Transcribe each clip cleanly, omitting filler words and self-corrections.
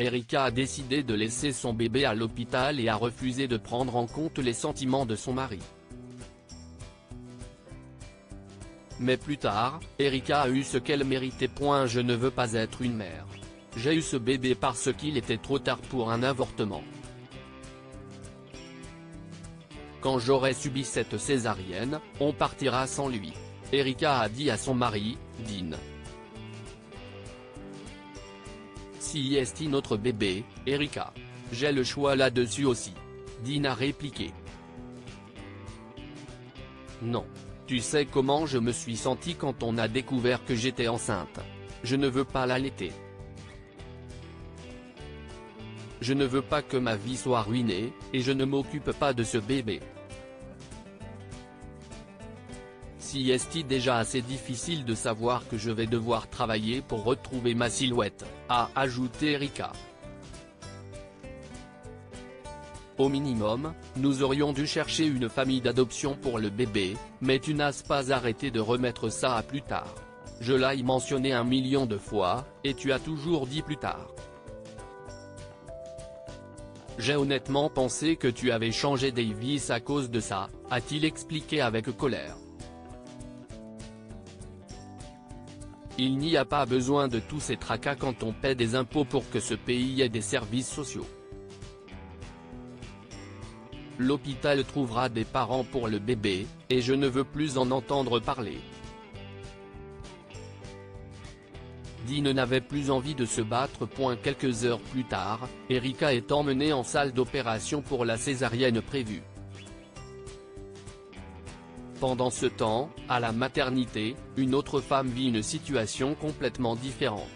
Erika a décidé de laisser son bébé à l'hôpital et a refusé de prendre en compte les sentiments de son mari. Mais plus tard, Erika a eu ce qu'elle méritait. Je ne veux pas être une mère. J'ai eu ce bébé parce qu'il était trop tard pour un avortement. Quand j'aurai subi cette césarienne, on partira sans lui. Erika a dit à son mari, Dean. Si est notre bébé, Erika. J'ai le choix là-dessus aussi. Dean a répliqué. Non. Tu sais comment je me suis senti quand on a découvert que j'étais enceinte. Je ne veux pas l'allaiter. Je ne veux pas que ma vie soit ruinée, et je ne m'occupe pas de ce bébé. Si est déjà assez difficile de savoir que je vais devoir travailler pour retrouver ma silhouette, a ajouté Erika. Au minimum, nous aurions dû chercher une famille d'adoption pour le bébé, mais tu n'as pas arrêté de remettre ça à plus tard. Je l'ai mentionné 1 million de fois, et tu as toujours dit plus tard. J'ai honnêtement pensé que tu avais changé Davis à cause de ça, a-t-il expliqué avec colère. Il n'y a pas besoin de tous ces tracas quand on paie des impôts pour que ce pays ait des services sociaux. L'hôpital trouvera des parents pour le bébé, et je ne veux plus en entendre parler. Dean n'avait plus envie de se battre. Quelques heures plus tard, Erika est emmenée en salle d'opération pour la césarienne prévue. Pendant ce temps, à la maternité, une autre femme vit une situation complètement différente.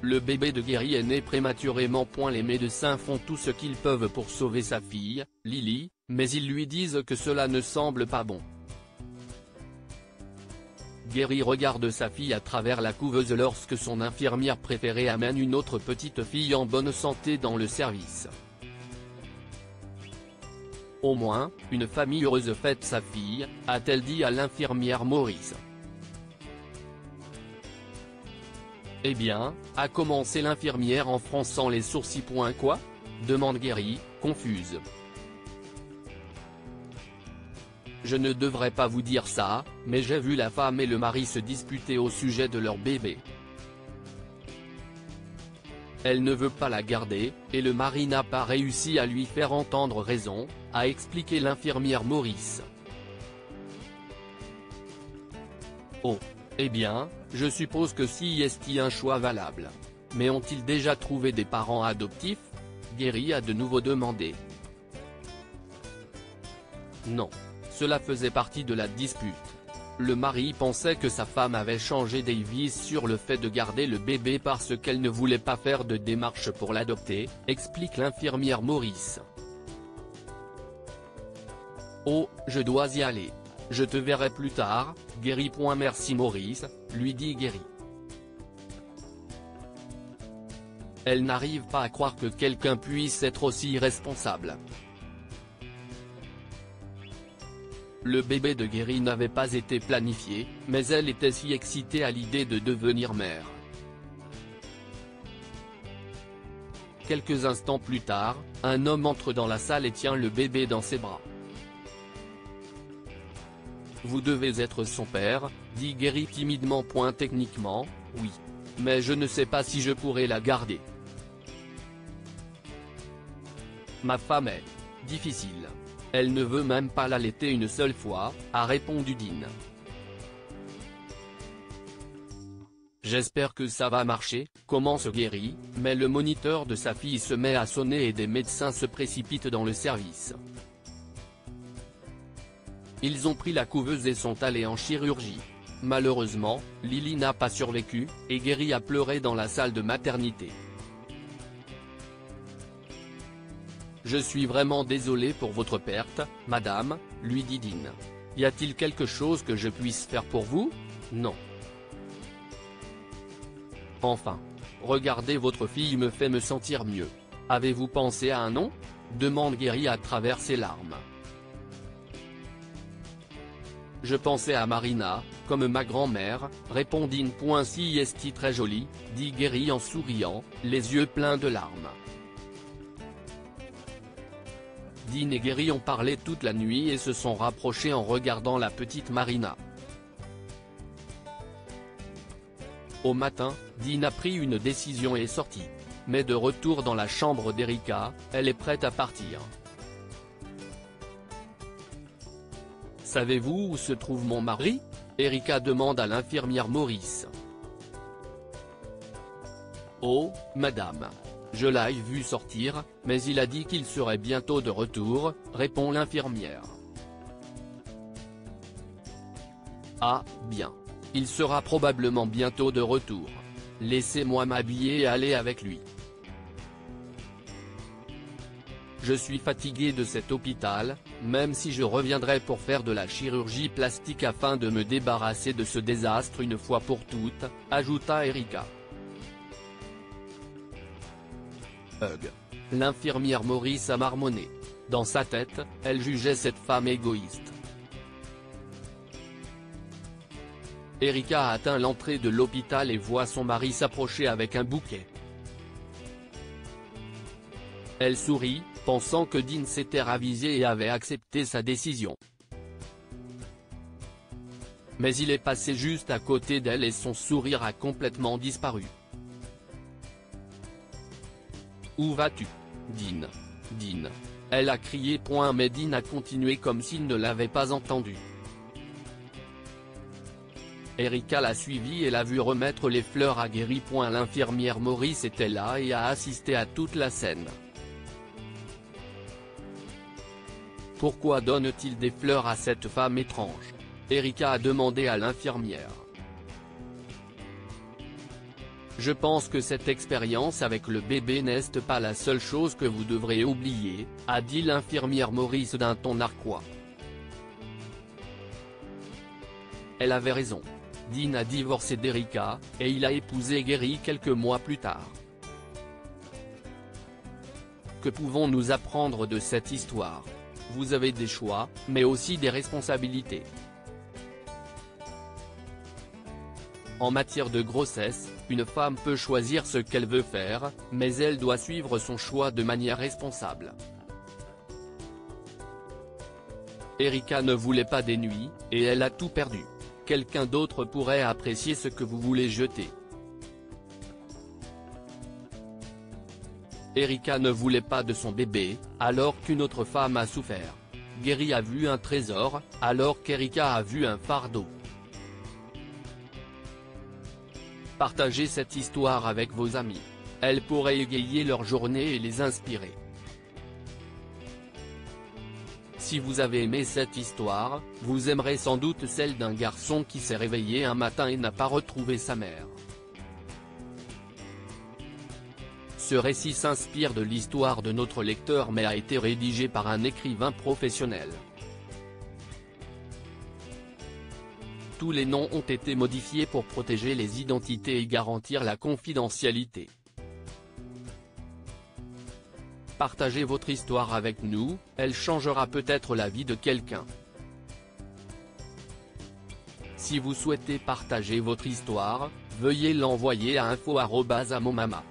Le bébé de Gary est né prématurément. Les médecins font tout ce qu'ils peuvent pour sauver sa fille, Lily, mais ils lui disent que cela ne semble pas bon. Gary regarde sa fille à travers la couveuse lorsque son infirmière préférée amène une autre petite fille en bonne santé dans le service. Au moins, une famille heureuse fête sa fille, a-t-elle dit à l'infirmière Maurice. Eh bien, a commencé l'infirmière en fronçant les sourcils. Quoi ? Demande Gary, confuse. Je ne devrais pas vous dire ça, mais j'ai vu la femme et le mari se disputer au sujet de leur bébé. Elle ne veut pas la garder, et le mari n'a pas réussi à lui faire entendre raison, a expliqué l'infirmière Maurice. Oh. Eh bien, je suppose que si est un choix valable. Mais ont-ils déjà trouvé des parents adoptifs ? Gary a de nouveau demandé. Non. Cela faisait partie de la dispute. Le mari pensait que sa femme avait changé Davis sur le fait de garder le bébé parce qu'elle ne voulait pas faire de démarche pour l'adopter, explique l'infirmière Maurice. Oh, je dois y aller. Je te verrai plus tard, Gary. Merci Maurice, lui dit Gary. Elle n'arrive pas à croire que quelqu'un puisse être aussi irresponsable. Le bébé de Gary n'avait pas été planifié, mais elle était si excitée à l'idée de devenir mère. Quelques instants plus tard, un homme entre dans la salle et tient le bébé dans ses bras. Vous devez être son père, dit Gary timidement. Techniquement, oui. Mais je ne sais pas si je pourrais la garder. Ma femme est difficile. Elle ne veut même pas l'allaiter une seule fois, a répondu Dean. J'espère que ça va marcher, commence Gary, mais le moniteur de sa fille se met à sonner et des médecins se précipitent dans le service. Ils ont pris la couveuse et sont allés en chirurgie. Malheureusement, Lily n'a pas survécu, et Gary a pleuré dans la salle de maternité. Je suis vraiment désolé pour votre perte, madame, lui dit Dean. Y a-t-il quelque chose que je puisse faire pour vous ? Non. Enfin. Regardez, votre fille me fait me sentir mieux. Avez-vous pensé à un nom ? demande Gary à travers ses larmes. Je pensais à Marina, comme ma grand-mère, répondit Dean. Si est très jolie, dit Gary en souriant, les yeux pleins de larmes. Dean et Gary ont parlé toute la nuit et se sont rapprochés en regardant la petite Marina. Au matin, Dean a pris une décision et est sorti. Mais de retour dans la chambre d'Erika, elle est prête à partir. Savez-vous où se trouve mon mari ? Erika demande à l'infirmière Maurice. Oh, madame. Je l'ai vu sortir, mais il a dit qu'il serait bientôt de retour, répond l'infirmière. Ah, bien. Il sera probablement bientôt de retour. Laissez-moi m'habiller et aller avec lui. Je suis fatigué de cet hôpital, même si je reviendrai pour faire de la chirurgie plastique afin de me débarrasser de ce désastre une fois pour toutes, ajouta Erika. L'infirmière Maurice a marmonné. Dans sa tête, elle jugeait cette femme égoïste. Erika a atteint l'entrée de l'hôpital et voit son mari s'approcher avec un bouquet. Elle sourit, pensant que Dean s'était ravisé et avait accepté sa décision. Mais il est passé juste à côté d'elle et son sourire a complètement disparu. Où vas-tu, Dean ? Dean. Elle a crié. Mais Dean a continué comme s'il ne l'avait pas entendu. Erika l'a suivi et l'a vu remettre les fleurs à Gary. L'infirmière Maurice était là et a assisté à toute la scène. Pourquoi donne-t-il des fleurs à cette femme étrange ? Erika a demandé à l'infirmière. Je pense que cette expérience avec le bébé n'est pas la seule chose que vous devrez oublier, a dit l'infirmière Maurice d'un ton narquois. Elle avait raison. Dean a divorcé d'Erika, et il a épousé Gary quelques mois plus tard. Que pouvons-nous apprendre de cette histoire ? Vous avez des choix, mais aussi des responsabilités. En matière de grossesse, une femme peut choisir ce qu'elle veut faire, mais elle doit suivre son choix de manière responsable. Erika ne voulait pas des nuits, et elle a tout perdu. Quelqu'un d'autre pourrait apprécier ce que vous voulez jeter. Erika ne voulait pas de son bébé, alors qu'une autre femme a souffert. Gary a vu un trésor, alors qu'Erika a vu un fardeau. Partagez cette histoire avec vos amis. Elle pourrait égayer leur journée et les inspirer. Si vous avez aimé cette histoire, vous aimerez sans doute celle d'un garçon qui s'est réveillé un matin et n'a pas retrouvé sa mère. Ce récit s'inspire de l'histoire de notre lecteur mais a été rédigé par un écrivain professionnel. Tous les noms ont été modifiés pour protéger les identités et garantir la confidentialité. Partagez votre histoire avec nous, elle changera peut-être la vie de quelqu'un. Si vous souhaitez partager votre histoire, veuillez l'envoyer à info@amomama.com.